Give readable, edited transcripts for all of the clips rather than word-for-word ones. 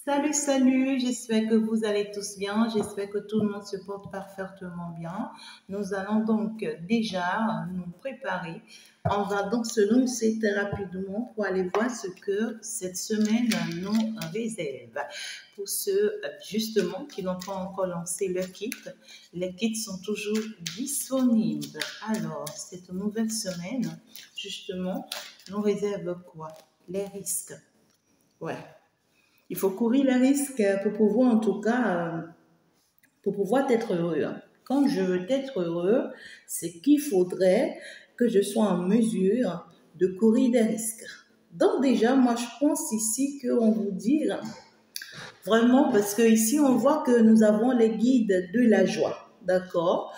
Salut, salut, j'espère que vous allez tous bien, j'espère que tout le monde se porte parfaitement bien. Nous allons donc déjà nous préparer. On va donc se lancer très rapidement pour aller voir ce que cette semaine nous réserve. Pour ceux justement qui n'ont pas encore lancé leur kit, les kits sont toujours disponibles. Alors, cette nouvelle semaine, justement, nous réserve quoi? Les risques. Ouais. Il faut courir les risques pour pouvoir, en tout cas, pour pouvoir être heureux. Quand je veux être heureux, c'est qu'il faudrait que je sois en mesure de courir des risques. Donc déjà, moi, je pense ici qu'on vous dit vraiment, parce que ici, on voit que nous avons les guides de la joie, d'accord?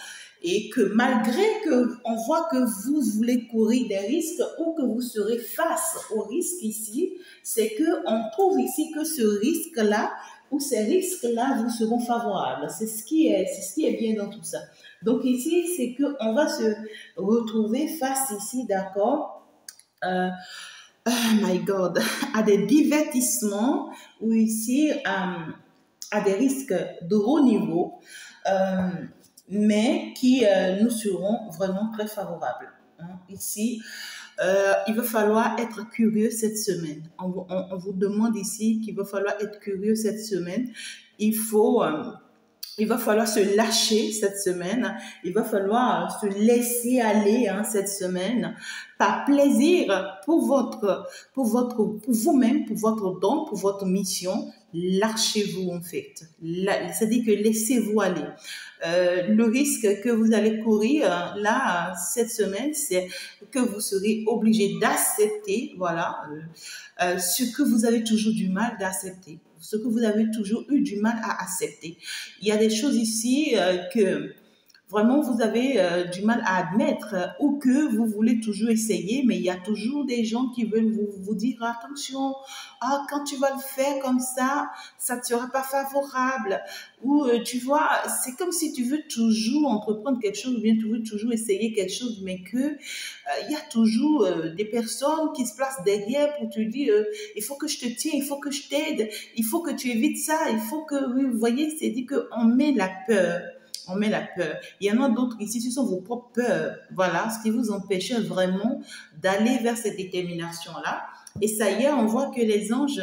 Et que malgré que on voit que vous voulez courir des risques ou que vous serez face au risque ici, c'est que on trouve ici que ce risque-là ou ces risques-là vous seront favorables. C'est ce qui est bien dans tout ça. Donc ici, c'est que on va se retrouver face ici, d'accord? Oh my God, à des divertissements ou ici à des risques de haut niveau. Mais qui nous seront vraiment très favorables. Ici, il va falloir être curieux cette semaine. On vous demande ici qu'il va falloir être curieux cette semaine. Il va falloir se lâcher cette semaine. Il va falloir se laisser aller cette semaine par plaisir pour vous-même, pour votre don, pour votre mission. Lâchez-vous en fait. C'est-à-dire que laissez-vous aller. Le risque que vous allez courir là cette semaine, c'est que vous serez obligé d'accepter, voilà, ce que vous avez toujours du mal d'accepter, ce que vous avez toujours eu du mal à accepter. Il y a des choses ici que vraiment vous avez du mal à admettre ou que vous voulez toujours essayer, mais il y a toujours des gens qui veulent vous dire attention, quand tu vas le faire comme ça ne sera pas favorable. Ou tu vois, c'est comme si tu veux toujours entreprendre quelque chose ou bien tu veux toujours essayer quelque chose, mais que il y a toujours des personnes qui se placent derrière pour te dire il faut que je te tienne, il faut que je t'aide, il faut que tu évites ça, il faut que, oui, vous voyez, c'est dit qu'on met la peur. On met la peur. Il y en a d'autres ici, ce sont vos propres peurs. Voilà, ce qui vous empêche vraiment d'aller vers cette détermination-là. Et ça y est, on voit que les anges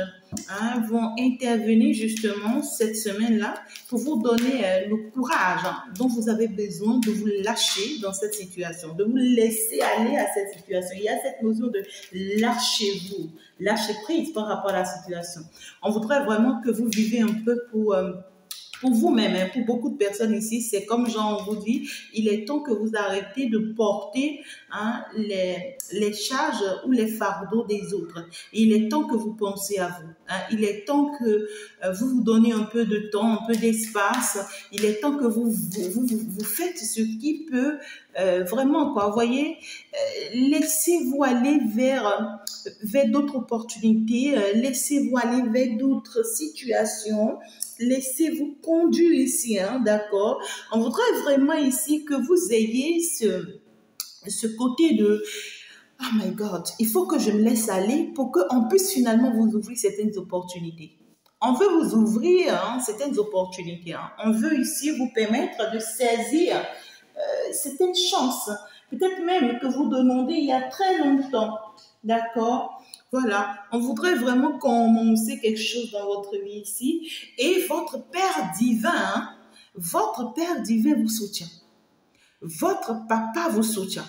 vont intervenir justement cette semaine-là pour vous donner le courage dont vous avez besoin de vous lâcher dans cette situation, de vous laisser aller à cette situation. Il y a cette notion de lâchez-vous, lâcher prise par rapport à la situation. On voudrait vraiment que vous vivez un peu pour vous-même, pour beaucoup de personnes ici, c'est comme Jean vous dit, il est temps que vous arrêtez de porter les charges ou les fardeaux des autres. Il est temps que vous pensez à vous. Il est temps que vous vous donnez un peu de temps, un peu d'espace. Il est temps que vous faites ce qui peut vraiment, quoi. Vous voyez, laissez-vous aller vers d'autres opportunités, laissez-vous aller vers d'autres situations. Laissez-vous conduire ici, d'accord? On voudrait vraiment ici que vous ayez ce côté de oh my God, il faut que je me laisse aller pour qu'on puisse finalement vous ouvrir certaines opportunités. On veut vous ouvrir certaines opportunités. On veut ici vous permettre de saisir certaines chances. Peut-être même que vous demandez il y a très longtemps, d'accord? Voilà, on voudrait vraiment commencer quelque chose dans votre vie ici et votre Père divin vous soutient. Votre papa vous soutient.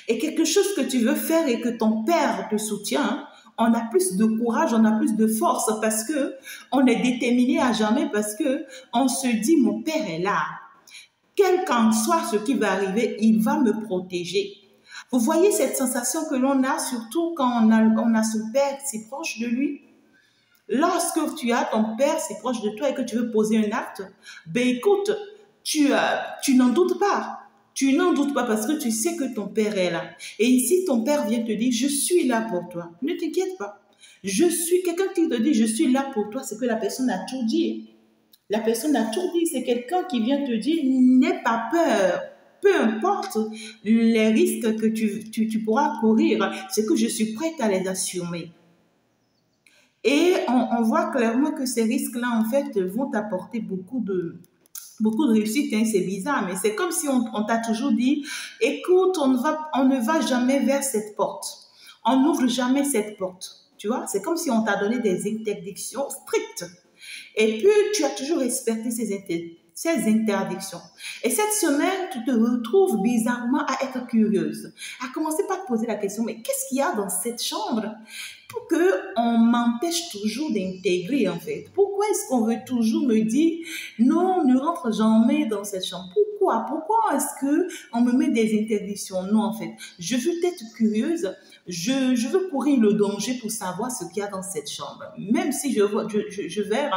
Et quelque chose que tu veux faire et que ton Père te soutient, on a plus de courage, on a plus de force parce que on est déterminé à jamais parce que on se dit mon Père est là. Quel qu'en soit ce qui va arriver, il va me protéger. Vous voyez cette sensation que l'on a, surtout quand on a son Père si proche de lui. Lorsque tu as ton Père si proche de toi et que tu veux poser un acte, ben écoute, tu n'en doutes pas. Tu n'en doutes pas parce que tu sais que ton Père est là. Et ici, ton Père vient te dire, je suis là pour toi. Ne t'inquiète pas. Quelqu'un qui te dit, je suis là pour toi, c'est que la personne a tout dit. La personne a tout dit. C'est quelqu'un qui vient te dire, n'aie pas peur. Peu importe les risques que tu pourras courir, c'est que je suis prête à les assumer. Et on voit clairement que ces risques-là, en fait, vont t'apporter beaucoup de réussite, hein, c'est bizarre, mais c'est comme si on t'a toujours dit, écoute, on ne va jamais vers cette porte. On n'ouvre jamais cette porte. Tu vois, c'est comme si on t'a donné des interdictions strictes. Et puis, tu as toujours respecté ces interdictions. Et cette semaine, tu te retrouves bizarrement à être curieuse, à commencer par te poser la question, mais qu'est-ce qu'il y a dans cette chambre pour qu'on m'empêche toujours d'intégrer, en fait? Pourquoi est-ce qu'on veut toujours me dire, non, ne rentre jamais dans cette chambre? Pourquoi est-ce qu'on me met des interdictions? Non, en fait, je veux être curieuse. Je veux courir le danger pour savoir ce qu'il y a dans cette chambre. Même si je vais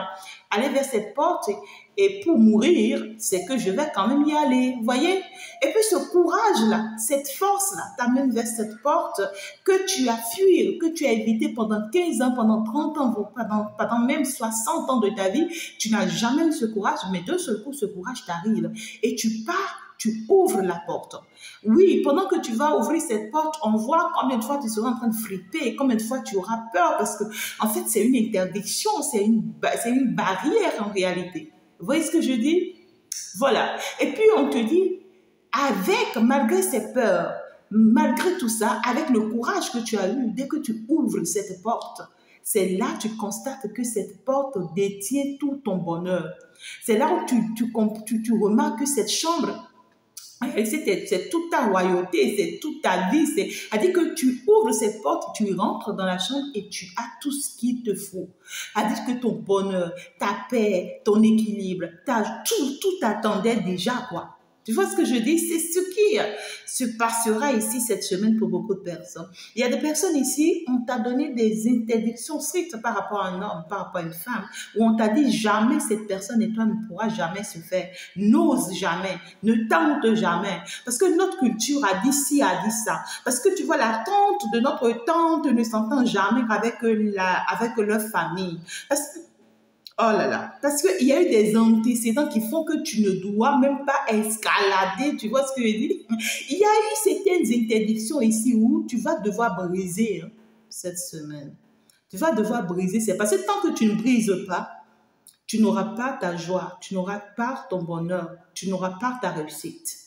aller vers cette porte et pour mourir, c'est que je vais quand même y aller. Vous voyez? Et puis ce courage-là, cette force-là t'amène vers cette porte que tu as fui, que tu as évité pendant 15 ans, pendant 30 ans, pendant même 60 ans de ta vie. Tu n'as jamais eu ce courage, mais d'un seul coup, ce courage t'arrive. Et tu pars, tu ouvres la porte. Oui, pendant que tu vas ouvrir cette porte, on voit combien de fois tu seras en train de flipper, combien de fois tu auras peur, parce que, en fait, c'est une interdiction, c'est une barrière en réalité. Vous voyez ce que je dis? Voilà. Et puis, on te dit, malgré ces peurs, malgré tout ça, avec le courage que tu as eu, dès que tu ouvres cette porte, c'est là que tu constates que cette porte détient tout ton bonheur. C'est là où tu remarques que cette chambre, c'est toute ta royauté, c'est toute ta vie. C'est-à-dire que tu ouvres cette porte, tu rentres dans la chambre et tu as tout ce qu'il te faut. C'est-à-dire que ton bonheur, ta paix, ton équilibre, tout t'attendait déjà, quoi. Tu vois ce que je dis? C'est ce qui se passera ici cette semaine pour beaucoup de personnes. Il y a des personnes ici, on t'a donné des interdictions strictes par rapport à un homme, par rapport à une femme, où on t'a dit jamais cette personne et toi ne pourra jamais se faire. N'ose jamais, ne tente jamais. Parce que notre culture a dit ci, a dit ça. Parce que tu vois, la tante de notre tante ne s'entend jamais avec leur famille. Parce que oh là là, parce qu'il y a eu des antécédents qui font que tu ne dois même pas escalader, tu vois ce que je dis? Il y a eu certaines interdictions ici où tu vas devoir briser cette semaine. Tu vas devoir briser, c'est parce que tant que tu ne brises pas, tu n'auras pas ta joie, tu n'auras pas ton bonheur, tu n'auras pas ta réussite.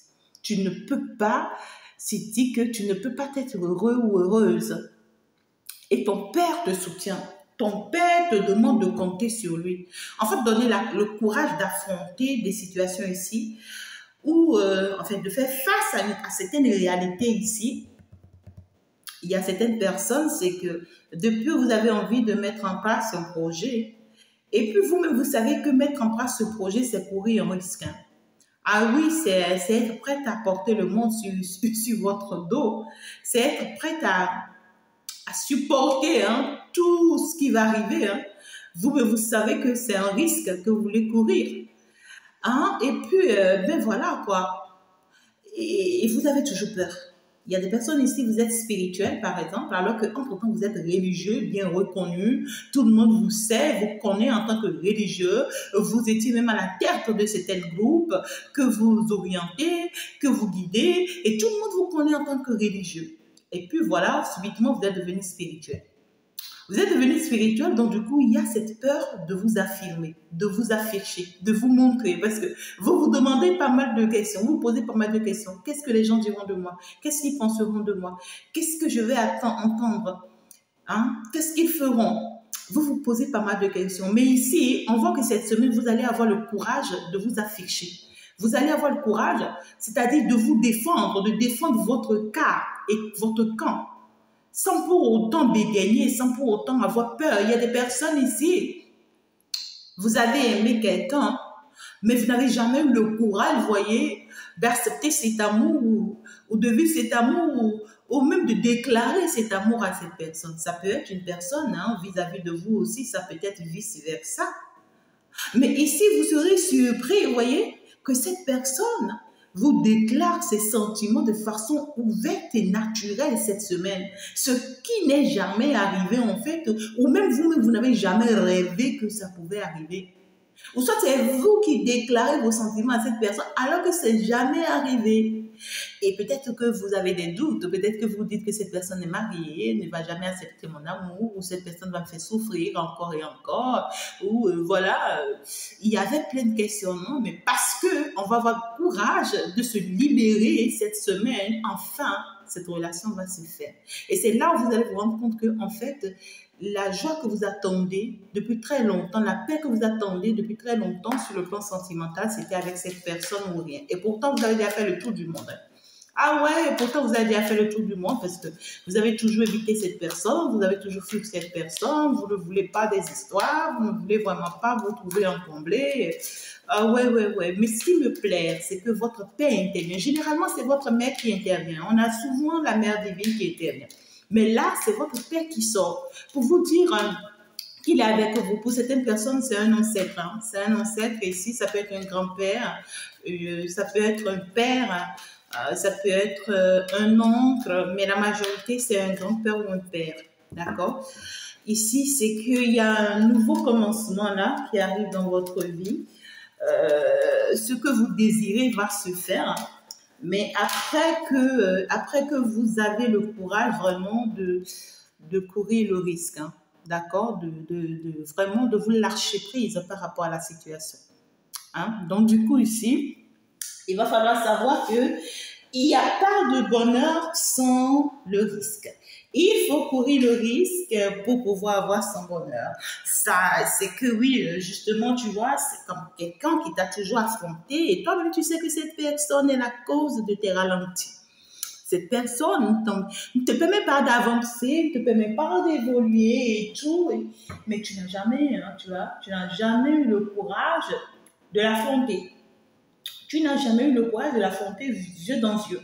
Tu ne peux pas, c'est dit que tu ne peux pas être heureux ou heureuse. Et ton père te soutient. Ton père te demande de compter sur lui. En fait, donner le courage d'affronter des situations ici ou de faire face à certaines réalités ici. Il y a certaines personnes, c'est que depuis que vous avez envie de mettre en place un projet, et puis vous-même, vous savez que mettre en place ce projet, c'est courir un risque. Ah oui, c'est être prête à porter le monde sur votre dos. C'est être prête à supporter tout ce qui va arriver. Vous savez que c'est un risque que vous voulez courir. Et puis, ben voilà quoi. Et vous avez toujours peur. Il y a des personnes ici, vous êtes spirituels par exemple, alors qu'entre-temps vous êtes religieux, bien reconnu, tout le monde vous sait, vous connaît en tant que religieux, vous étiez même à la tête de certains groupes, que vous orientez, que vous guidez, et tout le monde vous connaît en tant que religieux. Et puis voilà, subitement vous êtes devenu spirituel. Vous êtes devenu spirituel, donc du coup, il y a cette peur de vous affirmer, de vous afficher, de vous montrer. Parce que vous vous demandez pas mal de questions, vous posez pas mal de questions. Qu'est-ce que les gens diront de moi? Qu'est-ce qu'ils penseront de moi? Qu'est-ce que je vais entendre? Qu'est-ce qu'ils feront? Vous vous posez pas mal de questions. Mais ici, on voit que cette semaine, vous allez avoir le courage de vous afficher. Vous allez avoir le courage, c'est-à-dire de vous défendre, de défendre votre cas et votre camp. Sans pour autant bégayer, sans pour autant avoir peur. Il y a des personnes ici, vous avez aimé quelqu'un, mais vous n'avez jamais eu le courage, vous voyez, d'accepter cet amour ou de vivre cet amour ou même de déclarer cet amour à cette personne. Ça peut être une personne vis-à-vis de vous aussi, ça peut être vice-versa. Mais ici, vous serez surpris, vous voyez, que cette personne vous déclare ses sentiments de façon ouverte et naturelle cette semaine. Ce qui n'est jamais arrivé en fait, ou même vous-même, vous n'avez jamais rêvé que ça pouvait arriver. Ou soit c'est vous qui déclarez vos sentiments à cette personne alors que c'est jamais arrivé. Et peut-être que vous avez des doutes, peut-être que vous dites que cette personne est mariée, ne va jamais accepter mon amour, ou cette personne va me faire souffrir encore et encore, ou voilà, il y avait plein de questionnements, mais parce que on va avoir le courage de se libérer cette semaine, enfin, cette relation va se faire. Et c'est là où vous allez vous rendre compte que, en fait, la joie que vous attendez depuis très longtemps, la paix que vous attendez depuis très longtemps sur le plan sentimental, c'était avec cette personne ou rien. Et pourtant, vous avez déjà fait le tour du monde. Ah ouais, et pourtant vous avez déjà fait le tour du monde parce que vous avez toujours évité cette personne, vous avez toujours fui cette personne, vous ne voulez pas des histoires, vous ne voulez vraiment pas vous trouver en comblé. Ah ouais. Mais ce qui me plaît, c'est que votre paix intervient. Généralement, c'est votre mère qui intervient. On a souvent la mère divine qui intervient. Mais là, c'est votre père qui sort pour vous dire qu'il est avec vous. Pour certaines personnes, c'est un ancêtre. Hein. C'est un ancêtre. Ici, ça peut être un grand-père, ça peut être un père, ça peut être un oncle, mais la majorité, c'est un grand-père ou un père. D'accord? Ici, c'est qu'il y a un nouveau commencement là qui arrive dans votre vie. Ce que vous désirez va se faire. Mais après que vous avez le courage vraiment de courir le risque, hein, d'accord, vraiment de vous lâcher prise par rapport à la situation. Hein. Donc, du coup, ici, il va falloir savoir que il n'y a pas de bonheur sans le risque. Il faut courir le risque pour pouvoir avoir son bonheur. Ça, c'est que oui, justement, tu vois, c'est comme quelqu'un qui t'a toujours affronté et toi-même, tu sais que cette personne est la cause de tes ralentis. Cette personne ne te permet pas d'avancer, ne te permet pas d'évoluer et tout, mais tu n'as jamais, hein, tu n'as jamais eu le courage de l'affronter. Tu n'as jamais eu le courage de l'affronter yeux dans yeux.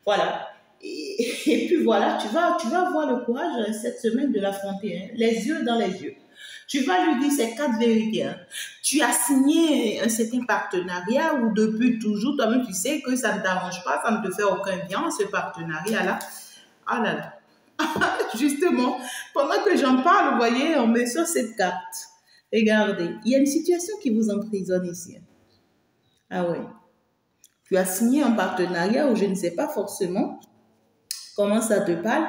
Voilà. Et puis voilà, tu vas avoir le courage cette semaine de l'affronter, hein, les yeux dans les yeux. Tu vas lui dire ces 4 vérités. Hein. Tu as signé un certain partenariat où depuis toujours, toi-même, tu sais que ça ne t'arrange pas, ça ne te fait aucun bien, ce partenariat-là. Ah là là. Justement, pendant que j'en parle, vous voyez, on met sur cette carte. Regardez, il y a une situation qui vous emprisonne ici. Ah ouais. Tu as signé un partenariat où je ne sais pas forcément comment ça te parle,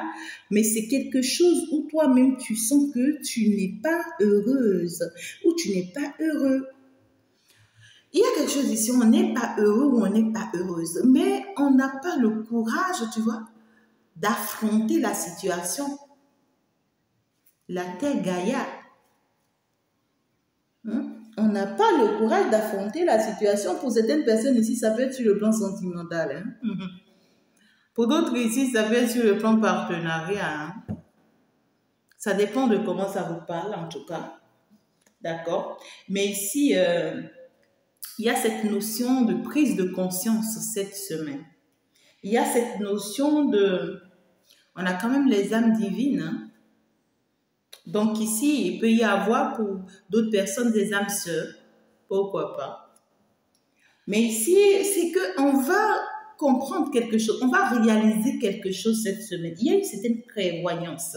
mais c'est quelque chose où toi-même tu sens que tu n'es pas heureuse, ou tu n'es pas heureux. Il y a quelque chose ici, on n'est pas heureux ou on n'est pas heureuse, mais on n'a pas le courage, tu vois, d'affronter la situation. La terre gaillarde. Hein? On n'a pas le courage d'affronter la situation. Pour certaines personnes ici, ça peut être sur le plan sentimental. Hein? Pour d'autres ici, ça peut être sur le plan partenariat. Hein? Ça dépend de comment ça vous parle, en tout cas. D'accord? Mais ici, il y a cette notion de prise de conscience cette semaine. Il y a cette notion de... On a quand même les âmes divines. Hein? Donc ici, il peut y avoir pour d'autres personnes des âmes sœurs. Pourquoi pas? Mais ici, c'est qu'on va comprendre quelque chose. On va réaliser quelque chose cette semaine. Il y a une certaine prévoyance.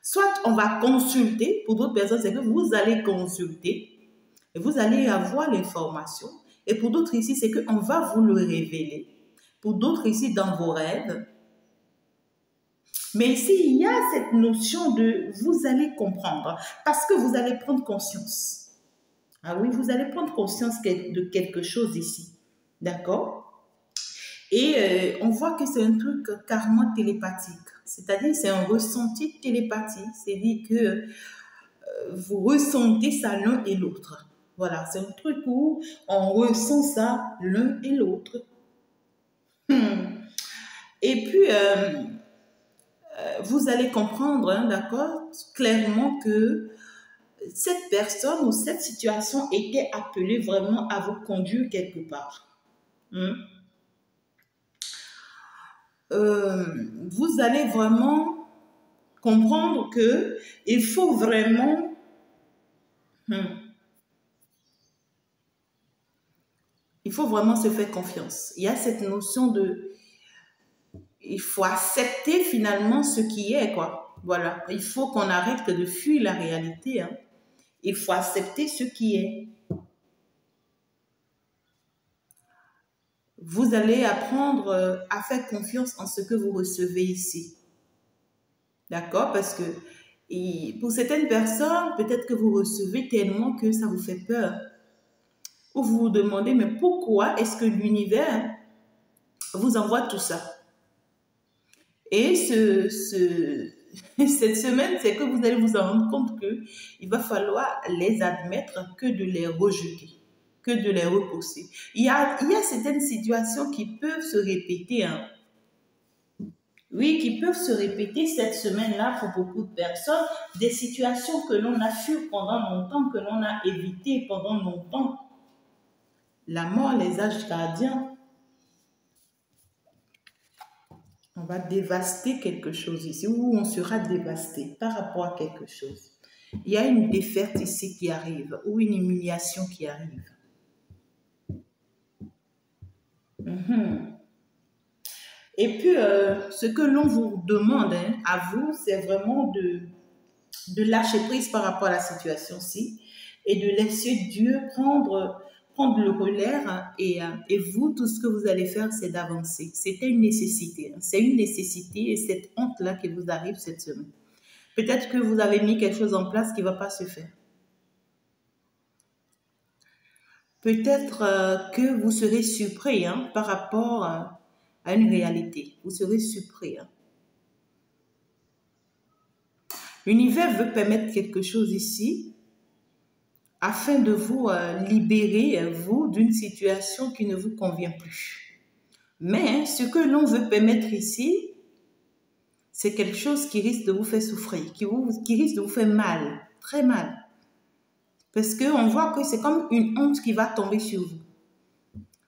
Soit on va consulter, pour d'autres personnes, c'est que vous allez consulter et vous allez avoir l'information. Et pour d'autres ici, c'est qu'on va vous le révéler. Pour d'autres ici, dans vos rêves. Mais ici, il y a cette notion de vous allez comprendre parce que vous allez prendre conscience. Ah oui, vous allez prendre conscience de quelque chose ici. D'accord? Et on voit que c'est un truc carrément télépathique. C'est-à-dire, c'est un ressenti télépathique. C'est-à-dire que vous ressentez ça l'un et l'autre. Voilà, c'est un truc où on ressent ça l'un et l'autre. Et puis, vous allez comprendre, hein, d'accord, clairement que cette personne ou cette situation était appelée vraiment à vous conduire quelque part. Vous allez vraiment comprendre que il faut vraiment se faire confiance. Il y a cette notion de il faut accepter finalement ce qui est, quoi. Voilà. Il faut qu'on arrête de fuir la réalité. Hein. Il faut accepter ce qui est. Vous allez apprendre à faire confiance en ce que vous recevez ici. D'accord? Parce que pour certaines personnes, peut-être que vous recevez tellement que ça vous fait peur. Ou vous vous demandez, mais pourquoi est-ce que l'univers vous envoie tout ça? Et cette semaine, c'est que vous allez vous en rendre compte qu'il va falloir les admettre que de les rejeter, que de les repousser. Il y a certaines situations qui peuvent se répéter, hein. Oui, qui peuvent se répéter cette semaine-là pour beaucoup de personnes, des situations que l'on a fuies pendant longtemps, que l'on a évitées pendant longtemps. La mort, les âges gardiens. On va dévaster quelque chose ici, ou on sera dévasté par rapport à quelque chose. Il y a une défaite ici qui arrive, ou une humiliation qui arrive. Et puis, ce que l'on vous demande, hein, à vous, c'est vraiment de lâcher prise par rapport à la situation-ci et de laisser Dieu prendre le relais, hein, et vous, tout ce que vous allez faire, c'est d'avancer. C'était une nécessité. Hein. C'est une nécessité et cette honte-là qui vous arrive cette semaine. Peut-être que vous avez mis quelque chose en place qui ne va pas se faire. Peut-être que vous serez surpris, hein, par rapport à une réalité. Vous serez surpris. Hein. L'univers veut permettre quelque chose ici afin de vous libérer, vous, d'une situation qui ne vous convient plus. Mais ce que l'on veut permettre ici, c'est quelque chose qui risque de vous faire souffrir, qui risque de vous faire mal, très mal. Parce qu'on voit que c'est comme une honte qui va tomber sur vous.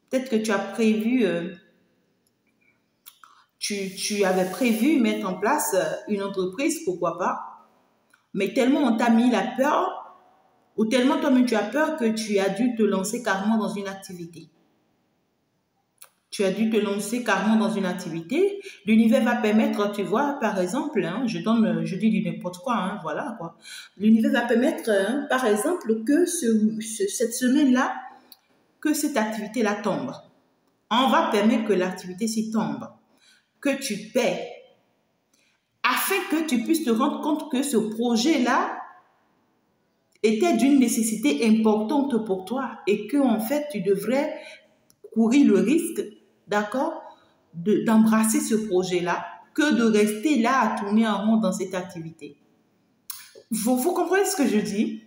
Peut-être que tu as prévu, tu avais prévu mettre en place une entreprise, pourquoi pas. Mais tellement on t'a mis la peur, ou tellement toi-même tu as peur que tu as dû te lancer carrément dans une activité. Tu as dû te lancer carrément dans une activité. L'univers va permettre, tu vois, par exemple, hein, je dis du n'importe quoi, hein, voilà quoi. L'univers va permettre, hein, par exemple, que cette semaine-là, que cette activité-là tombe. On va permettre que l'activité s'y tombe, que tu paies, afin que tu puisses te rendre compte que ce projet-là était d'une nécessité importante pour toi et que en fait, tu devrais courir le risque, d'accord, d'embrasser ce projet-là, que de rester là à tourner en rond dans cette activité. Vous comprenez ce que je dis?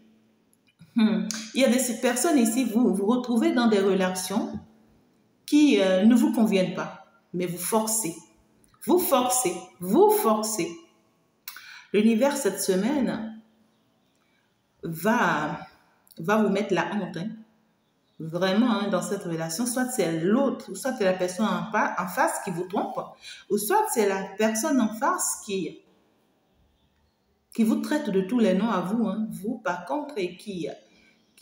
Il y a des personnes ici, vous vous retrouvez dans des relations qui ne vous conviennent pas, mais vous forcez. Vous forcez, vous forcez. L'univers cette semaine va vous mettre la honte, hein. Vraiment, hein, dans cette relation, soit c'est l'autre, soit c'est la personne en face qui vous trompe, ou soit c'est la personne en face qui vous traite de tous les noms à vous, hein, vous par contre, et qui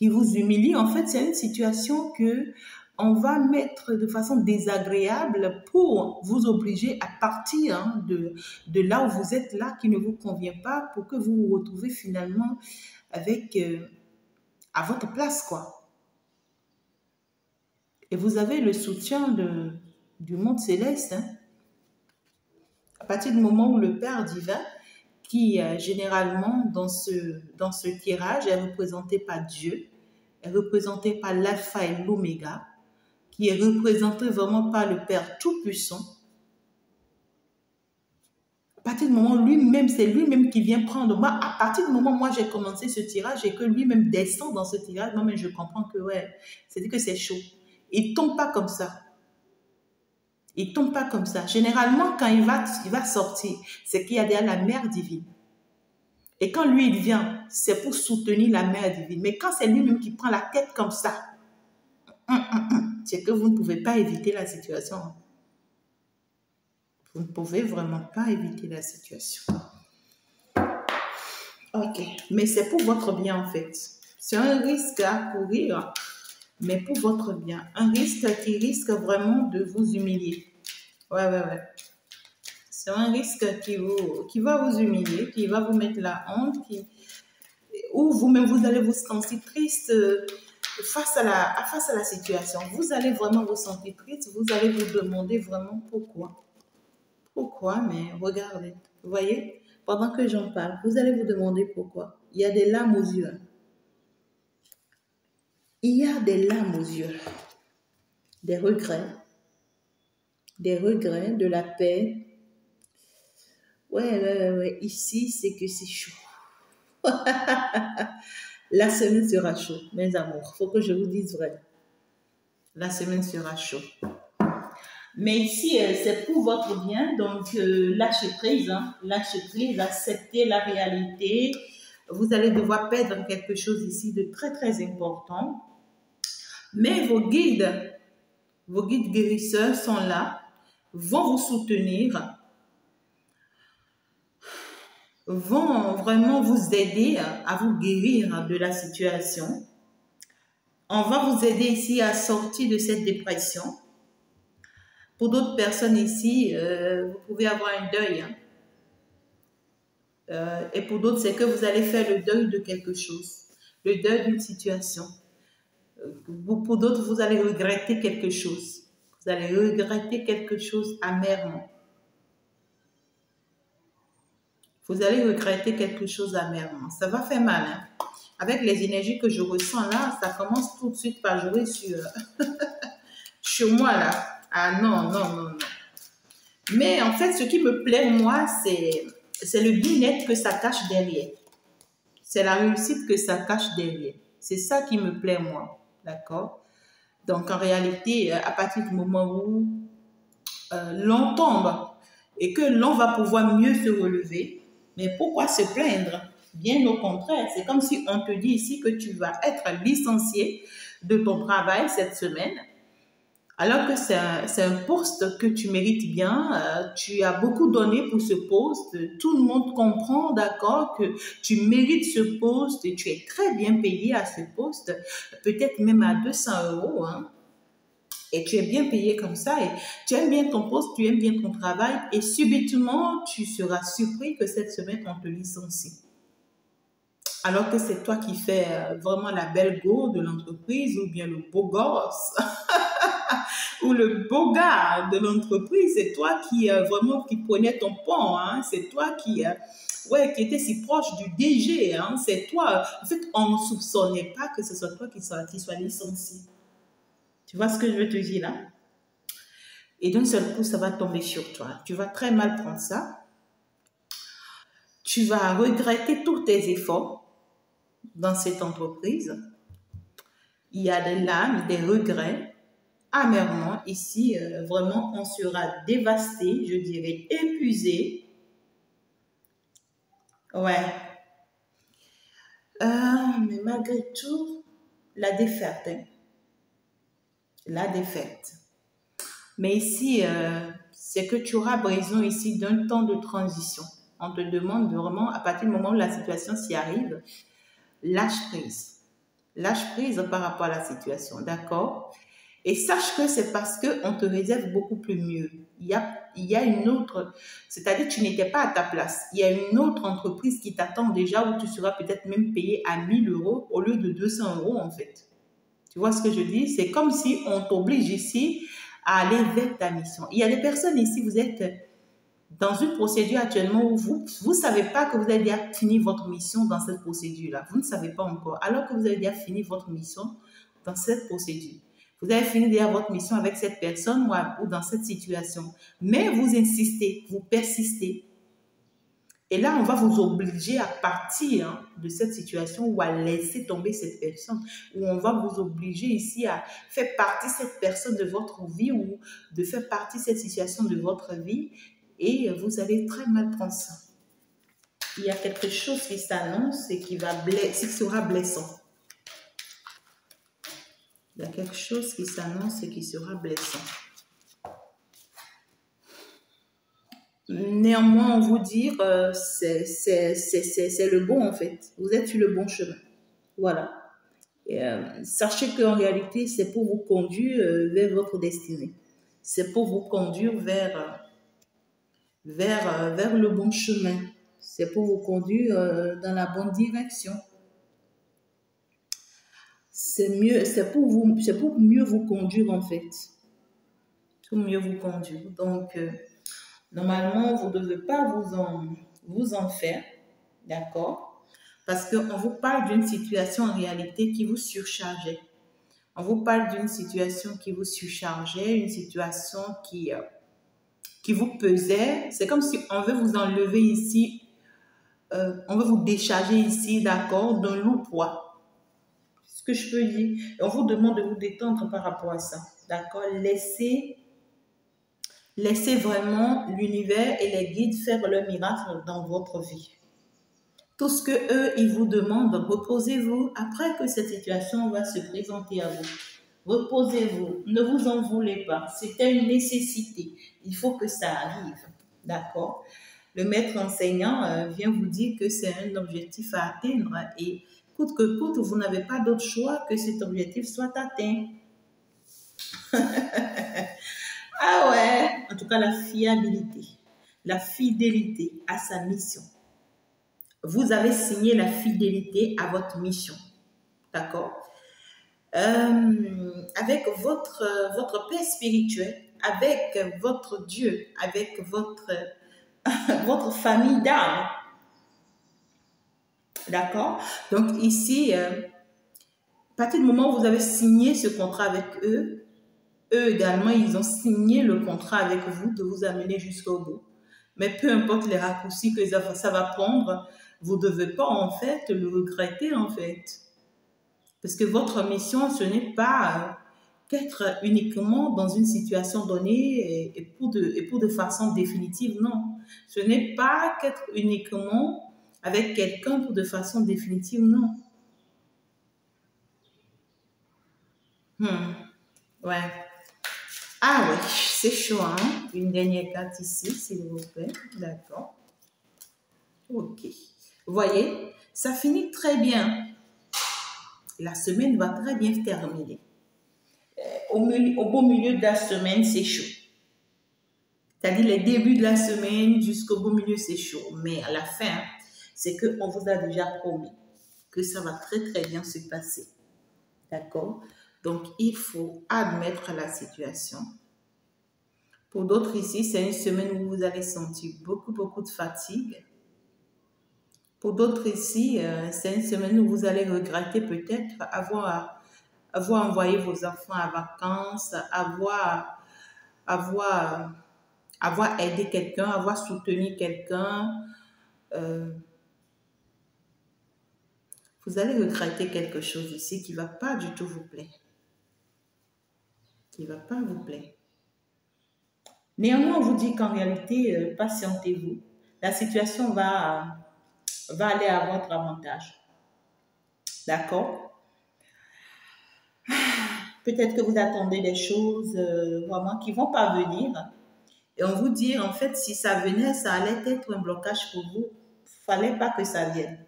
vous humilie. En fait, c'est une situation que on va mettre de façon désagréable pour vous obliger à partir, hein, de là où vous êtes là, qui ne vous convient pas, pour que vous vous retrouvez finalement avec à votre place, quoi. Et vous avez le soutien du monde céleste. Hein. À partir du moment où le Père divin, qui généralement dans ce tirage est représenté par Dieu, est représenté par l'alpha et l'oméga, qui est représenté vraiment par le Père Tout-Puissant, à partir du moment où lui-même, c'est lui-même qui vient prendre. Moi, à partir du moment où moi j'ai commencé ce tirage et que lui-même descend dans ce tirage, moi, mais je comprends que ouais, c'est-à-dire que c'est chaud. Il ne tombe pas comme ça. Il ne tombe pas comme ça. Généralement, quand il va sortir, c'est qu'il y a derrière la mère divine. Et quand lui, il vient, c'est pour soutenir la mère divine. Mais quand c'est lui-même qui prend la tête comme ça, c'est que vous ne pouvez pas éviter la situation. Vous ne pouvez vraiment pas éviter la situation. Ok, mais c'est pour votre bien en fait. C'est un risque à courir, mais pour votre bien. Un risque qui risque vraiment de vous humilier. Ouais. C'est un risque qui va vous humilier, qui va vous mettre la honte, ou vous-même, vous allez vous sentir triste face à la situation. Vous allez vraiment vous sentir triste, vous allez vous demander vraiment pourquoi. Pourquoi, mais regardez, vous voyez, pendant que j'en parle, vous allez vous demander pourquoi. Il y a des larmes aux yeux. Il y a des larmes aux yeux, des regrets, de la peine. Ouais. Ici, c'est que c'est chaud. La semaine sera chaude, mes amours. Faut que je vous dise vrai. La semaine sera chaude. Mais ici, c'est pour votre bien. Donc, lâchez prise. Hein. Lâchez prise, acceptez la réalité. Vous allez devoir perdre quelque chose ici de très, très important. Mais vos guides guérisseurs sont là, vont vous soutenir, vont vraiment vous aider à vous guérir de la situation. On va vous aider ici à sortir de cette dépression. Pour d'autres personnes ici, vous pouvez avoir un deuil. Hein. Et pour d'autres, c'est que vous allez faire le deuil de quelque chose, le deuil d'une situation. Pour d'autres, vous allez regretter quelque chose. Vous allez regretter quelque chose amèrement. Vous allez regretter quelque chose amèrement. Ça va faire mal. Hein? Avec les énergies que je ressens là, ça commence tout de suite par jouer sur moi là. Ah non. Mais en fait, ce qui me plaît, moi, c'est le bien-être que ça cache derrière. C'est la réussite que ça cache derrière. C'est ça qui me plaît, moi. D'accord? Donc, en réalité, à partir du moment où l'on tombe et que l'on va pouvoir mieux se relever, mais pourquoi se plaindre? Bien au contraire, c'est comme si on te dit ici que tu vas être licencié de ton travail cette semaine, alors que c'est un poste que tu mérites bien, tu as beaucoup donné pour ce poste, tout le monde comprend, d'accord, que tu mérites ce poste et tu es très bien payé à ce poste, peut-être même à 200 €, hein. Et tu es bien payé comme ça et tu aimes bien ton poste, tu aimes bien ton travail et subitement, tu seras surpris que cette semaine, on te licencie. Alors que c'est toi qui fais vraiment la belle go de l'entreprise ou bien le beau gosse ou le beau gars de l'entreprise. C'est toi qui vraiment qui prenais ton pont. Hein? C'est toi qui était si proche du DG. Hein? C'est toi. En fait, on ne soupçonnait pas que ce soit toi qui soit licencié. Tu vois ce que je veux te dire là? Et d'un seul coup, ça va tomber sur toi. Tu vas très mal prendre ça. Tu vas regretter tous tes efforts dans cette entreprise. Il y a des larmes, des regrets, amèrement. Ici, vraiment, on sera dévasté, je dirais épuisé. Ouais. Mais malgré tout, la défaite. Hein. La défaite. Mais ici, c'est que tu auras besoin ici d'un temps de transition. On te demande vraiment, à partir du moment où la situation s'y arrive, lâche prise. Lâche prise par rapport à la situation, d'accord? Et sache que c'est parce qu'on te réserve beaucoup plus mieux. Il y a une autre, c'est-à-dire que tu n'étais pas à ta place. Il y a une autre entreprise qui t'attend déjà où tu seras peut-être même payé à 1000 € au lieu de 200 € en fait. Tu vois ce que je dis? C'est comme si on t'oblige ici à aller vers ta mission. Il y a des personnes ici, vous êtes dans une procédure actuellement où vous ne savez pas que vous avez déjà fini votre mission dans cette procédure-là. Vous ne savez pas encore, alors que vous avez déjà fini votre mission dans cette procédure. Vous avez fini déjà votre mission avec cette personne ou dans cette situation. Mais vous insistez, vous persistez. Et là, on va vous obliger à partir de cette situation ou à laisser tomber cette personne. Ou on va vous obliger ici à faire partie cette personne de votre vie ou de faire partie de cette situation de votre vie. Et vous allez très mal prendre ça. Il y a quelque chose qui s'annonce et qui sera blessant. Il y a quelque chose qui s'annonce et qui sera blessant. Néanmoins, on vous dit, c'est le bon en fait. Vous êtes sur le bon chemin. Voilà. Et, sachez qu'en réalité, c'est pour vous conduire vers votre destinée. C'est pour vous conduire vers le bon chemin. C'est pour vous conduire dans la bonne direction. c'est mieux, c'est pour vous, c'est pour mieux vous conduire en fait. Pour mieux vous conduire. Donc, normalement, vous ne devez pas vous en faire, d'accord? Parce qu'on vous parle d'une situation en réalité qui vous surchargeait. On vous parle d'une situation qui vous surchargeait, une situation qui vous pesait. C'est comme si on veut vous enlever ici, on veut vous décharger ici, d'accord, d'un lourd poids. C'est ce que je peux dire. Et on vous demande de vous détendre par rapport à ça, d'accord? Laissez vraiment l'univers et les guides faire leur miracle dans votre vie. Tout ce que eux, ils vous demandent, reposez-vous après que cette situation va se présenter à vous. Reposez-vous, ne vous en voulez pas. C'était une nécessité. Il faut que ça arrive. D'accord? Le maître enseignant vient vous dire que c'est un objectif à atteindre et coûte que coûte, vous n'avez pas d'autre choix que cet objectif soit atteint. Ah ouais, en tout cas la fiabilité, la fidélité à sa mission. Vous avez signé la fidélité à votre mission, d'accord? Avec votre Père spirituel, avec votre Dieu, avec votre famille d'âme, d'accord? Donc ici, à partir du moment où vous avez signé ce contrat avec eux, eux également, ils ont signé le contrat avec vous de vous amener jusqu'au bout. Mais peu importe les raccourcis que ça va prendre, vous ne devez pas en fait le regretter en fait. Parce que votre mission, ce n'est pas qu'être uniquement dans une situation donnée et pour de façon définitive, non. Ce n'est pas qu'être uniquement avec quelqu'un pour de façon définitive, non. Ouais. Ah oui, c'est chaud, hein? Une dernière carte ici, s'il vous plaît. D'accord. Ok. Vous voyez, ça finit très bien. La semaine va très bien terminer. Au beau milieu de la semaine, c'est chaud. C'est-à-dire les débuts de la semaine jusqu'au beau milieu, c'est chaud. Mais à la fin, c'est qu'on vous a déjà promis que ça va très très bien se passer. D'accord? Donc, il faut admettre la situation. Pour d'autres ici, c'est une semaine où vous allez sentir beaucoup, beaucoup de fatigue. Pour d'autres ici, c'est une semaine où vous allez regretter peut-être avoir envoyé vos enfants à vacances, avoir aidé quelqu'un, avoir soutenu quelqu'un. Vous allez regretter quelque chose ici qui ne va pas du tout vous plaire. Qui ne va pas vous plaire. Néanmoins, on vous dit qu'en réalité, patientez-vous. La situation va aller à votre avantage. D'accord? Peut-être que vous attendez des choses vraiment qui ne vont pas venir. Et on vous dit, en fait, si ça venait, ça allait être un blocage pour vous. Il ne fallait pas que ça vienne.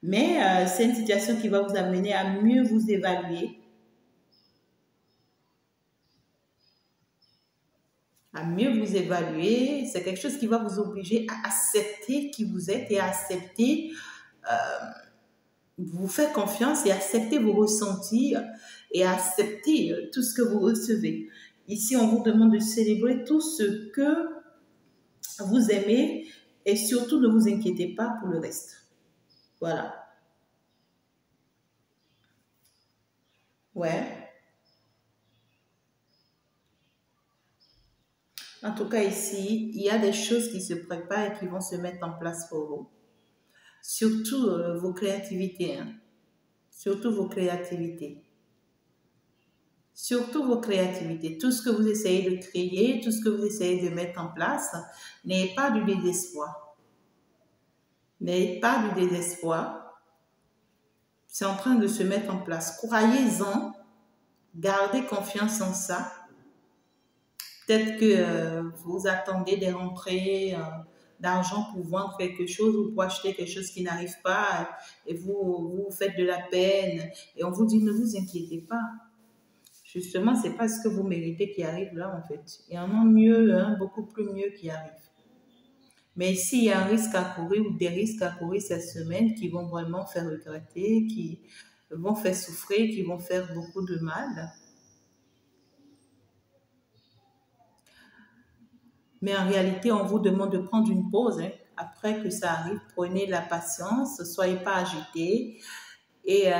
Mais c'est une situation qui va vous amener à mieux vous évaluer. À mieux vous évaluer. C'est quelque chose qui va vous obliger à accepter qui vous êtes et à accepter, vous faire confiance et accepter vos ressentis et accepter tout ce que vous recevez. Ici, on vous demande de célébrer tout ce que vous aimez et surtout ne vous inquiétez pas pour le reste. Voilà. Ouais. En tout cas, ici, il y a des choses qui se préparent et qui vont se mettre en place pour vous. Surtout vos créativités. Hein. Surtout vos créativités. Surtout vos créativités. Tout ce que vous essayez de créer, tout ce que vous essayez de mettre en place, n'ayez pas du désespoir. N'ayez pas du désespoir. C'est en train de se mettre en place. Croyez-en. Gardez confiance en ça. Peut-être que vous attendez des rentrées d'argent pour vendre quelque chose ou pour acheter quelque chose qui n'arrive pas et vous faites de la peine et on vous dit ne vous inquiétez pas. Justement, ce n'est pas ce que vous méritez qui arrive là en fait. Il y en a mieux, hein, beaucoup plus mieux qui arrive. Mais ici, il y a un risque à courir ou des risques à courir cette semaine qui vont vraiment faire regretter, vont faire souffrir, qui vont faire beaucoup de mal. Mais en réalité, on vous demande de prendre une pause. Hein. Après que ça arrive, prenez la patience, soyez pas agité. Et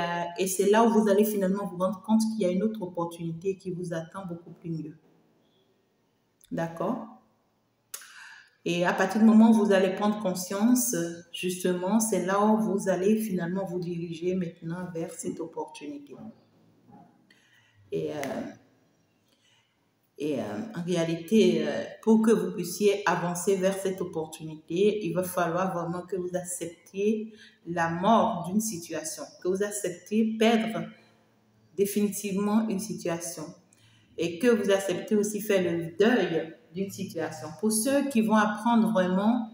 c'est là où vous allez finalement vous rendre compte qu'il y a une autre opportunité qui vous attend beaucoup plus mieux. D'accord? Et à partir du moment où vous allez prendre conscience, justement, c'est là où vous allez finalement vous diriger maintenant vers cette opportunité. Et, euh, en réalité, pour que vous puissiez avancer vers cette opportunité, il va falloir vraiment que vous acceptiez la mort d'une situation, que vous acceptiez perdre définitivement une situation et que vous acceptez aussi faire le deuil d'une situation. Pour ceux qui vont apprendre vraiment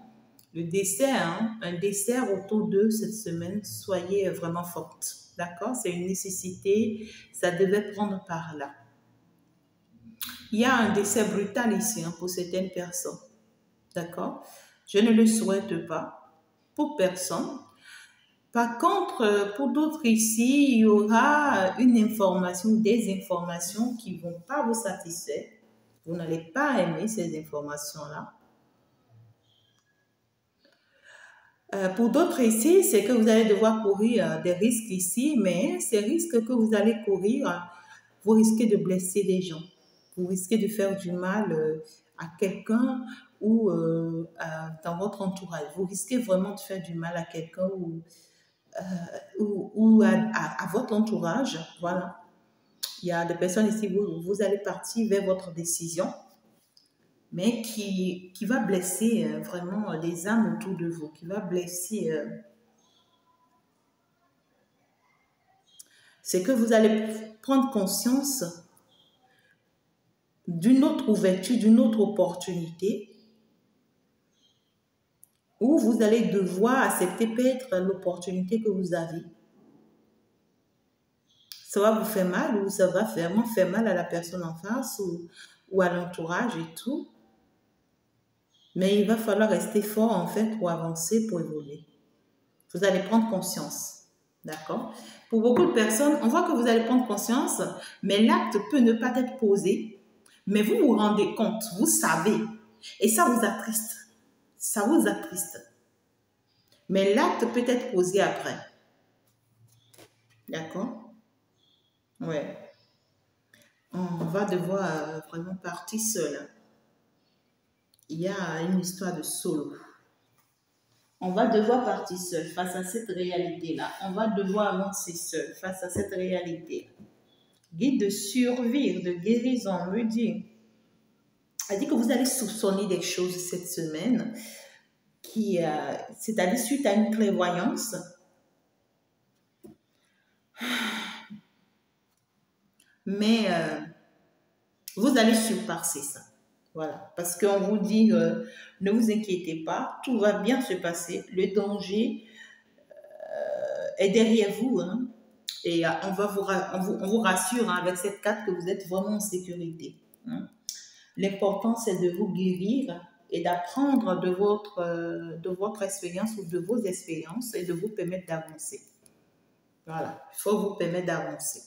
le dessert, hein, un dessert autour d'eux cette semaine, soyez vraiment forte. D'accord? C'est une nécessité, ça devait prendre par là. Il y a un décès brutal ici hein, pour certaines personnes. D'accord? Je ne le souhaite pas pour personne. Par contre, pour d'autres ici, il y aura une information ou des informations qui ne vont pas vous satisfaire. Vous n'allez pas aimer ces informations-là. Pour d'autres ici, c'est que vous allez devoir courir des risques ici, mais ces risques que vous allez courir, vous risquez de blesser des gens. Vous risquez de faire du mal à quelqu'un ou dans votre entourage. Vous risquez vraiment de faire du mal à quelqu'un ou à votre entourage. Voilà. Il y a des personnes ici, vous allez partir vers votre décision, mais qui va blesser vraiment les âmes autour de vous, qui va blesser. C'est que vous allez prendre conscience d'une autre ouverture, d'une autre opportunité, où vous allez devoir accepter peut-être l'opportunité que vous avez. Ça va vous faire mal ou ça va vraiment faire mal à la personne en face ou à l'entourage et tout. Mais il va falloir rester fort en fait pour avancer, pour évoluer. Vous allez prendre conscience. D'accord? Pour beaucoup de personnes, on voit que vous allez prendre conscience, mais l'acte peut ne pas être posé. Mais vous vous rendez compte, vous savez. Et ça vous attriste. Ça vous attriste. Mais l'acte peut être posé après. D'accord? Ouais. On va devoir vraiment partir seul. Il y a une histoire de solo. On va devoir partir seul face à cette réalité-là. On va devoir avancer seul face à cette réalité. Guide de survie, de guérison, me dit. Elle dit que vous allez soupçonner des choses cette semaine, c'est-à-dire suite à une prévoyance. Mais vous allez surpasser ça. Voilà. Parce qu'on vous dit, ne vous inquiétez pas, tout va bien se passer. Le danger est derrière vous. Hein, et on vous rassure hein, avec cette carte que vous êtes vraiment en sécurité. Hein. L'important, c'est de vous guérir et d'apprendre de votre expérience ou de vos expériences et de vous permettre d'avancer. Voilà. Il faut vous permettre d'avancer.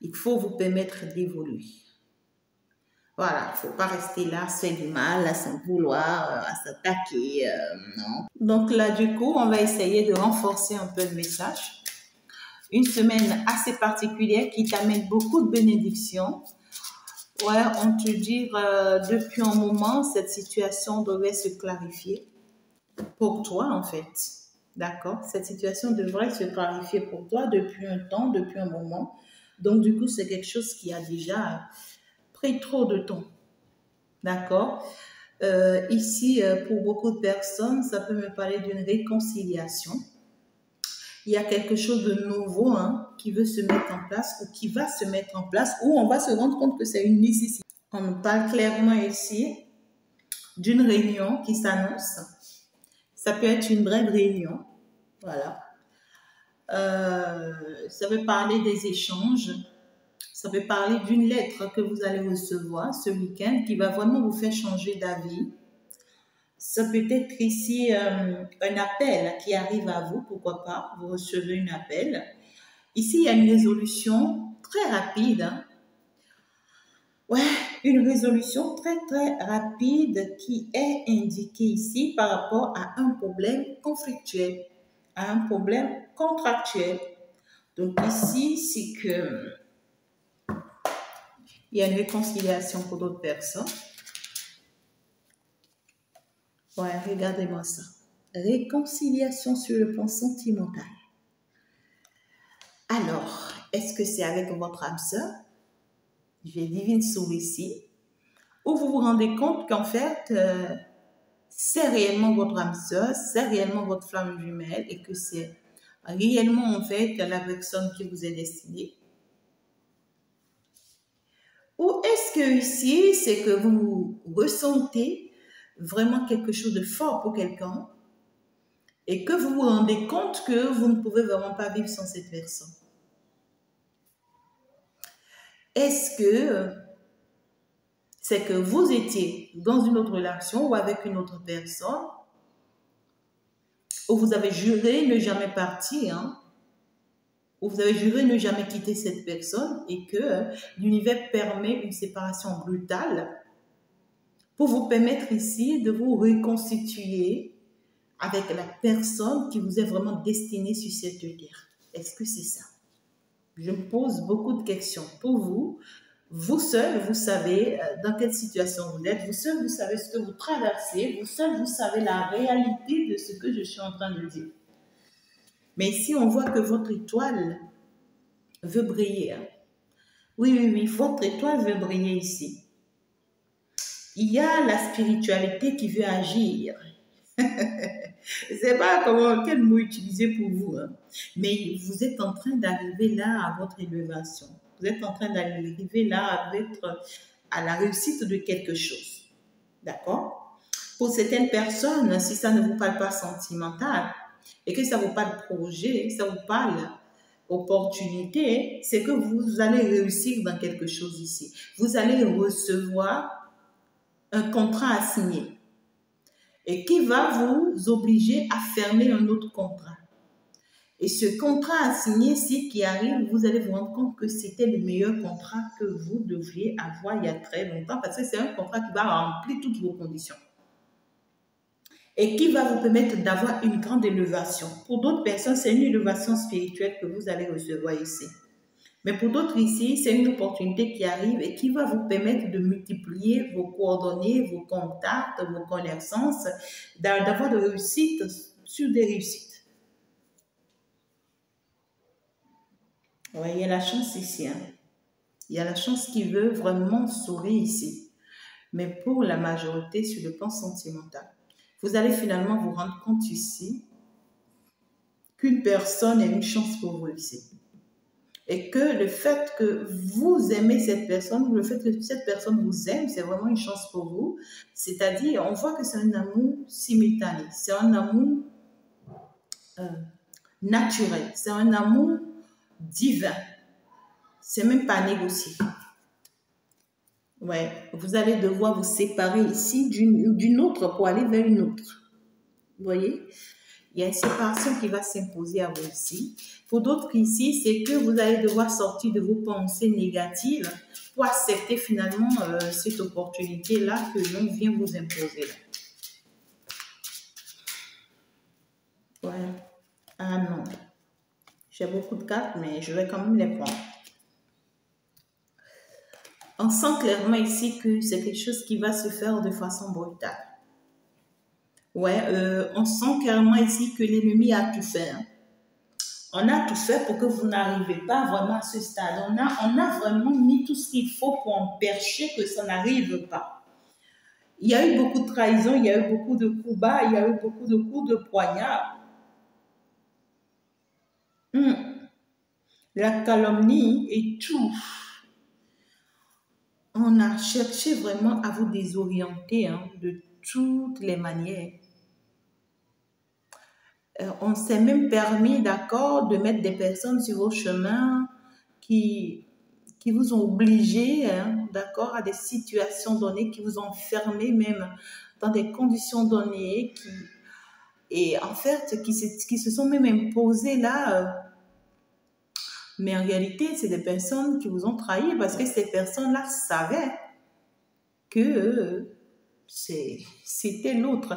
Il faut vous permettre d'évoluer. Voilà, il ne faut pas rester là, se faire du mal, à s'en vouloir, à s'attaquer, non. Donc là, du coup, on va essayer de renforcer un peu le message. Une semaine assez particulière qui t'amène beaucoup de bénédictions. Ouais, on te dit, depuis un moment, cette situation devrait se clarifier pour toi, en fait. D'accord? Cette situation devrait se clarifier pour toi depuis un temps, depuis un moment. Donc, du coup, c'est quelque chose qui a déjà pris trop de temps. D'accord? Ici, pour beaucoup de personnes, ça peut me parler d'une réconciliation. Il y a quelque chose de nouveau hein, qui veut se mettre en place ou qui va se mettre en place où on va se rendre compte que c'est une nécessité. On me parle clairement ici d'une réunion qui s'annonce. Ça peut être une brève réunion. Voilà. Ça veut parler des échanges. Ça peut parler d'une lettre que vous allez recevoir ce week-end qui va vraiment vous faire changer d'avis. Ça peut être ici un appel qui arrive à vous, pourquoi pas, vous recevez un appel Ici, il y a une résolution très rapide. Hein. Ouais, une résolution très, très rapide qui est indiquée ici par rapport à un problème conflictuel, à un problème contractuel. Donc ici, c'est que il y a une réconciliation pour d'autres personnes. Ouais, regardez-moi ça. Réconciliation sur le plan sentimental. Alors, est-ce que c'est avec votre âme sœur? J'ai divine souris ici. Ou vous vous rendez compte qu'en fait, c'est réellement votre âme sœur, c'est réellement votre flamme jumelle et que c'est réellement en fait la personne qui vous est destinée. Ou est-ce que ici, c'est que vous ressentez vraiment quelque chose de fort pour quelqu'un et que vous vous rendez compte que vous ne pouvez vraiment pas vivre sans cette personne? Est-ce que c'est que vous étiez dans une autre relation ou avec une autre personne où vous avez juré ne jamais partir, hein, où vous avez juré ne jamais quitter cette personne et que l'univers permet une séparation brutale pour vous permettre ici de vous reconstituer avec la personne qui vous est vraiment destinée sur cette terre. Est-ce que c'est ça? Je me pose beaucoup de questions pour vous. Vous seul, vous savez dans quelle situation vous êtes. Vous seul, vous savez ce que vous traversez. Vous seul, vous savez la réalité de ce que je suis en train de dire. Mais ici, on voit que votre étoile veut briller. Hein. Oui, oui, oui, votre étoile veut briller ici. Il y a la spiritualité qui veut agir. Je ne sais pas quel mot utiliser pour vous, hein. Mais vous êtes en train d'arriver là à votre élévation. Vous êtes en train d'arriver là à la réussite de quelque chose. D'accord? Pour certaines personnes, si ça ne vous parle pas sentimental et que ça vous parle projet, ça vous parle opportunité, c'est que vous allez réussir dans quelque chose ici. Vous allez recevoir un contrat à signer et qui va vous obliger à fermer un autre contrat. Et ce contrat à signer, si qui arrive, vous allez vous rendre compte que c'était le meilleur contrat que vous devriez avoir il y a très longtemps parce que c'est un contrat qui va remplir toutes vos conditions et qui va vous permettre d'avoir une grande élévation. Pour d'autres personnes, c'est une élévation spirituelle que vous allez recevoir ici. Mais pour d'autres ici, c'est une opportunité qui arrive et qui va vous permettre de multiplier vos coordonnées, vos contacts, vos connaissances, d'avoir de réussites sur des réussites. Ouais, il y a la chance ici. Hein. Il y a la chance qui veut vraiment sourire ici. Mais pour la majorité, sur le plan sentimental, vous allez finalement vous rendre compte ici qu'une personne a une chance pour vous ici. Et que le fait que vous aimez cette personne, le fait que cette personne vous aime, c'est vraiment une chance pour vous. C'est-à-dire, on voit que c'est un amour simultané, c'est un amour naturel, c'est un amour divin. C'est même pas négocié. Ouais, vous allez devoir vous séparer ici d'une autre pour aller vers une autre. Vous voyez? Il y a une séparation qui va s'imposer à vous ici. Pour d'autres ici, c'est que vous allez devoir sortir de vos pensées négatives pour accepter finalement cette opportunité-là que l'on vient vous imposer. Ouais. Ah non. J'ai beaucoup de cartes, mais je vais quand même les prendre. On sent clairement ici que c'est quelque chose qui va se faire de façon brutale. Ouais, on sent clairement ici que l'ennemi a tout fait. Hein. On a tout fait pour que vous n'arrivez pas vraiment à ce stade. On a vraiment mis tout ce qu'il faut pour empêcher que ça n'arrive pas. Il y a eu beaucoup de trahison, il y a eu beaucoup de coups bas, il y a eu beaucoup de coups de poignard. La calomnie et tout. On a cherché vraiment à vous désorienter hein, de toutes les manières. On s'est même permis, d'accord, de mettre des personnes sur vos chemins qui vous ont obligé, hein, d'accord, à des situations données, qui vous ont enfermé même dans des conditions données, et en fait, qui se sont même imposées là Mais en réalité, c'est des personnes qui vous ont trahi parce que ces personnes-là savaient que c'était l'autre.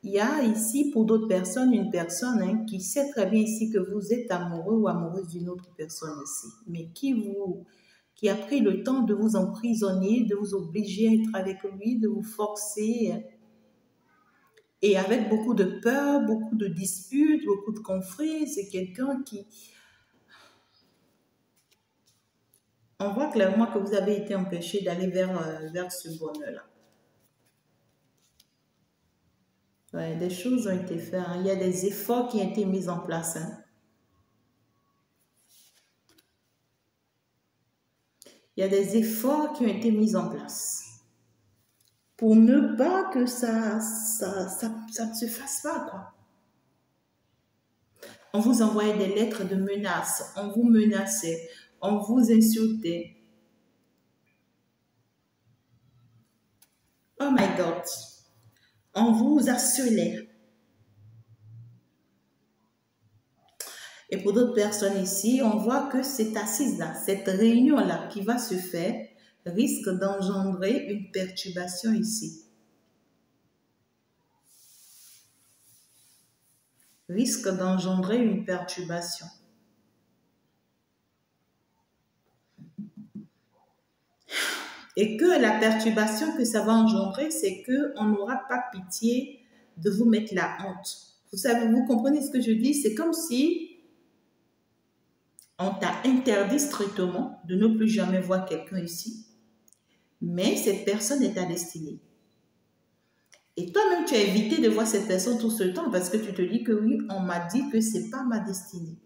Il y a ici, pour d'autres personnes, une personne qui sait très bien ici que vous êtes amoureux ou amoureuse d'une autre personne ici, mais qui a pris le temps de vous emprisonner, de vous obliger à être avec lui, de vous forcer, et avec beaucoup de peur, beaucoup de disputes, beaucoup de conflits. C'est quelqu'un qui... On voit clairement que vous avez été empêché d'aller vers ce bonheur-là. Ouais, des choses ont été faites, hein. Il y a des efforts qui ont été mis en place, hein. Il y a des efforts qui ont été mis en place pour ne pas que ça ne se fasse pas, quoi. On vous envoyait des lettres de menaces, on vous menaçait, on vous insultait. Oh my God, on vous harcelait. Et pour d'autres personnes ici, on voit que cette assise-là, cette réunion-là qui va se faire, risque d'engendrer une perturbation ici. Risque d'engendrer une perturbation. Et que la perturbation que ça va engendrer, c'est qu'on n'aura pas pitié de vous mettre la honte. Vous savez, vous comprenez ce que je dis? C'est comme si on t'a interdit strictement de ne plus jamais voir quelqu'un ici, mais cette personne est ta destinée. Et toi-même, tu as évité de voir cette personne tout ce temps parce que tu te dis que oui, on m'a dit que ce n'est pas ma destinée.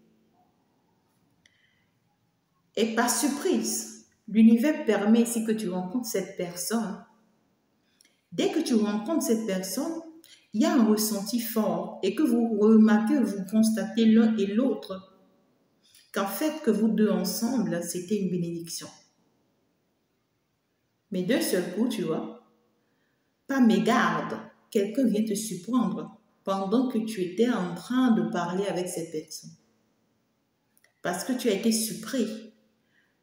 Et par surprise, l'univers permet ici que tu rencontres cette personne. Dès que tu rencontres cette personne, il y a un ressenti fort et que vous remarquez, vous constatez l'un et l'autre qu'en fait, que vous deux ensemble, c'était une bénédiction. Mais d'un seul coup, tu vois, pas mégarde, quelqu'un vient te surprendre pendant que tu étais en train de parler avec cette personne. Parce que tu as été surpris.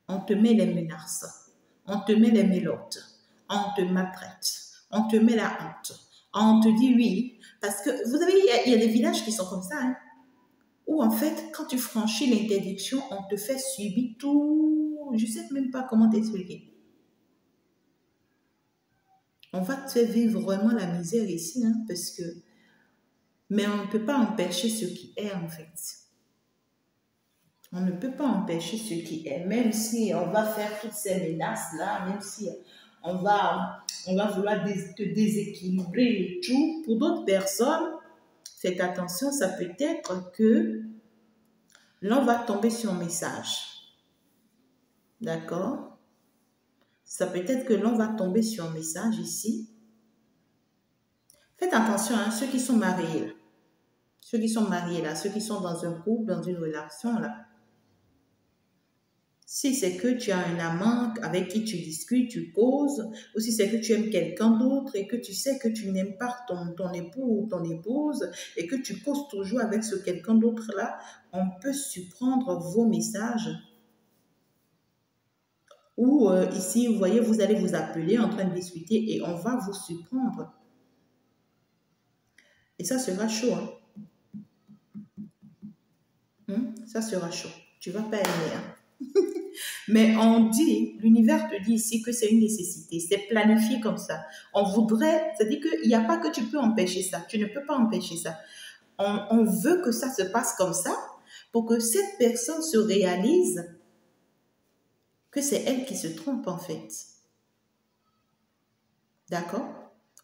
On te met les menaces, on te met les mélotes, on te maltraite, on te met la honte, on te dit oui. Parce que vous savez, il y a des villages qui sont comme ça, hein, où en fait, quand tu franchis l'interdiction, on te fait subir tout. Je ne sais même pas comment t'expliquer. On va te faire vivre vraiment la misère ici, hein, parce que... Mais on ne peut pas empêcher ce qui est, en fait. On ne peut pas empêcher ce qui est, même si on va faire toutes ces menaces-là, même si on va vouloir te déséquilibrer et tout. Pour d'autres personnes, faites attention, ça peut être que l'on va tomber sur un message. D'accord? Ça peut être que l'on va tomber sur un message ici. Faites attention, hein, ceux qui sont mariés là. Ceux qui sont mariés là, ceux qui sont dans un couple, dans une relation là. Si c'est que tu as un amant avec qui tu discutes, tu causes, ou si c'est que tu aimes quelqu'un d'autre et que tu sais que tu n'aimes pas ton époux ou ton épouse et que tu causes toujours avec ce quelqu'un d'autre-là, on peut surprendre vos messages. Ou ici, vous voyez, vous allez vous appeler en train de discuter et on va vous surprendre. Et ça sera chaud. Hein? Ça sera chaud. Tu ne vas pas aimer. Hein? Mais on dit, l'univers te dit ici que c'est une nécessité, c'est planifié comme ça. On voudrait, c'est-à-dire qu'il n'y a pas que tu peux empêcher ça, tu ne peux pas empêcher ça. On veut que ça se passe comme ça pour que cette personne se réalise que c'est elle qui se trompe en fait. D'accord?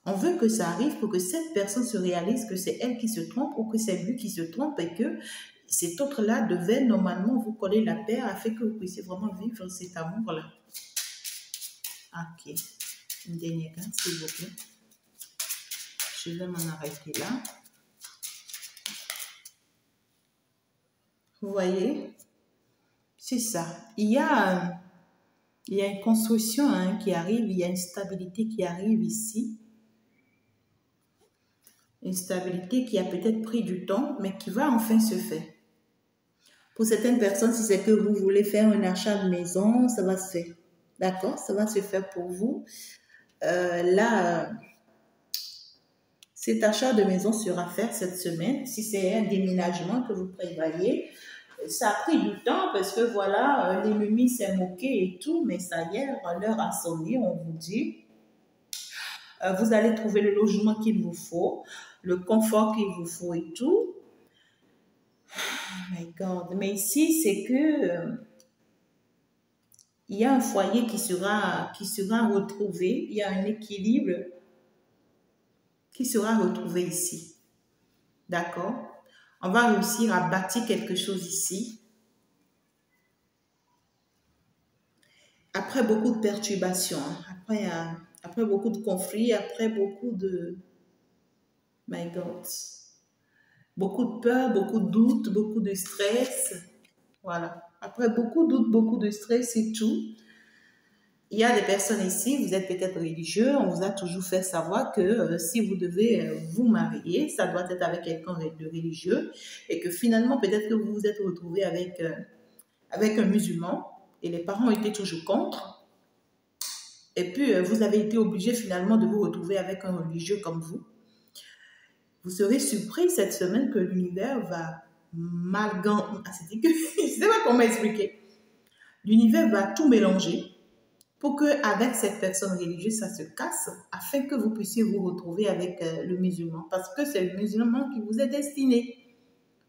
On veut que ça arrive pour que cette personne se réalise que c'est elle qui se trompe ou que c'est lui qui se trompe et que cet autre-là devait normalement vous coller la paire afin que vous puissiez vraiment vivre cet amour-là. Ok. Une dernière carte, s'il vous plaît. Je vais m'en arrêter là. Vous voyez? C'est ça. Il y a une construction qui arrive, il y a une stabilité qui arrive ici. Une stabilité qui a peut-être pris du temps, mais qui va enfin se faire. Pour certaines personnes, si c'est que vous voulez faire un achat de maison, ça va se faire. D'accord? Ça va se faire pour vous. Là, cet achat de maison sera fait cette semaine. Si c'est un déménagement que vous prévoyez, ça a pris du temps parce que voilà, l'ennemi s'est moqué et tout, mais ça y est, l'heure a sonné, on vous dit. Vous allez trouver le logement qu'il vous faut, le confort qu'il vous faut et tout. Oh my God. Mais ici, c'est que il y a un foyer qui sera retrouvé, il y a un équilibre qui sera retrouvé ici. D'accord? On va réussir à bâtir quelque chose ici. Après beaucoup de perturbations, après beaucoup de conflits, après beaucoup de... My God. Beaucoup de peur, beaucoup de doutes, beaucoup de stress. Voilà. Après beaucoup de doutes, beaucoup de stress et tout, il y a des personnes ici, vous êtes peut-être religieux, on vous a toujours fait savoir que si vous devez vous marier, ça doit être avec quelqu'un de religieux et que finalement, peut-être que vous vous êtes retrouvé avec un musulman et les parents étaient toujours contre. Et puis, vous avez été obligé finalement de vous retrouver avec un religieux comme vous. Vous serez surpris cette semaine que l'univers va je ne sais pas comment expliquer. L'univers va tout mélanger pour qu'avec cette personne religieuse, ça se casse, afin que vous puissiez vous retrouver avec le musulman. Parce que c'est le musulman qui vous est destiné.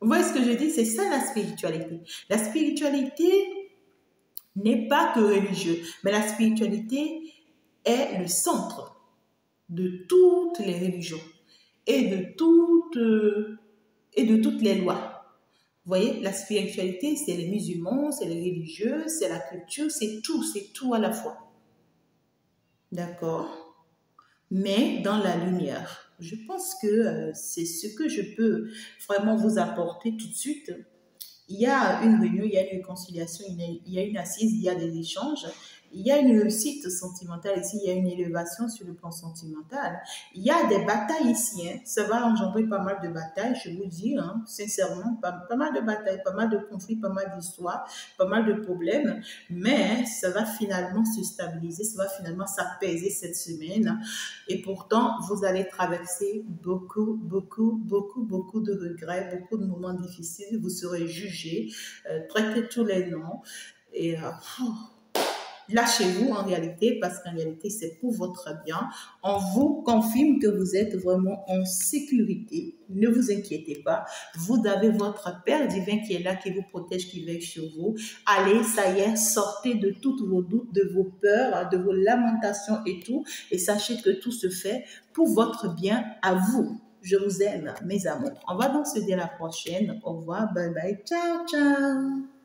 Vous voyez ce que je dis? C'est ça la spiritualité. La spiritualité n'est pas que religieux, mais la spiritualité est le centre de toutes les religions et de toutes les lois. Vous voyez, la spiritualité, c'est les musulmans, c'est les religieux, c'est la culture, c'est tout à la fois. D'accord? Mais dans la lumière. Je pense que c'est ce que je peux vraiment vous apporter tout de suite. Il y a une réunion, il y a une réconciliation, il y a une assise, il y a des échanges, il y a une réussite sentimentale ici, il y a une élévation sur le plan sentimental. Il y a des batailles ici, hein. Ça va engendrer pas mal de batailles, je vous dis, hein, sincèrement, pas mal de batailles, pas mal de conflits, pas mal d'histoires, pas mal de problèmes, mais ça va finalement se stabiliser, ça va finalement s'apaiser cette semaine. Et pourtant, vous allez traverser beaucoup de regrets, beaucoup de moments difficiles, vous serez jugé, traitez tous les noms et lâchez-vous en réalité parce qu'en réalité c'est pour votre bien. On vous confirme que vous êtes vraiment en sécurité. Ne vous inquiétez pas. Vous avez votre Père divin qui est là, qui vous protège, qui veille sur vous. Allez, ça y est, sortez de toutes vos doutes, de vos peurs, de vos lamentations et tout. Et sachez que tout se fait pour votre bien à vous. Je vous aime, mes amours. On va donc se dire à la prochaine. Au revoir, bye bye, ciao, ciao.